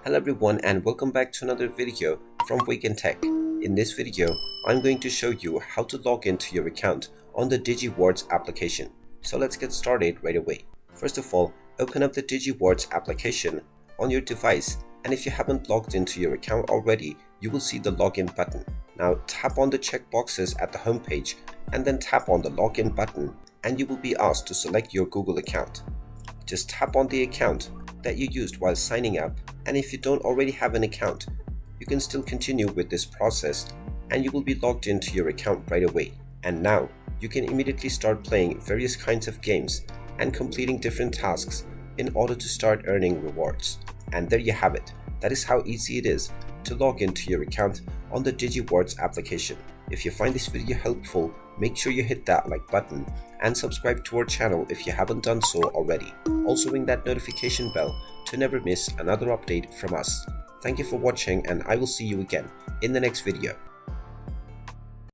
Hello everyone and welcome back to another video from Wake&Tech. In this video, I'm going to show you how to log into your account on the Digiwards application. So let's get started right away. First of all, open up the Digiwards application on your device, and if you haven't logged into your account already, you will see the login button. Now tap on the checkboxes at the home page and then tap on the login button, and you will be asked to select your Google account. Just tap on the account that you used while signing up, and if you don't already have an account, you can still continue with this process and you will be logged into your account right away. And now you can immediately start playing various kinds of games and completing different tasks in order to start earning rewards. And there you have it. That is how easy it is to log into your account on the Digiwards application. If you find this video helpful, make sure you hit that like button and subscribe to our channel if you haven't done so already. Also ring that notification bell to never miss another update from us. Thank you for watching, and I will see you again in the next video.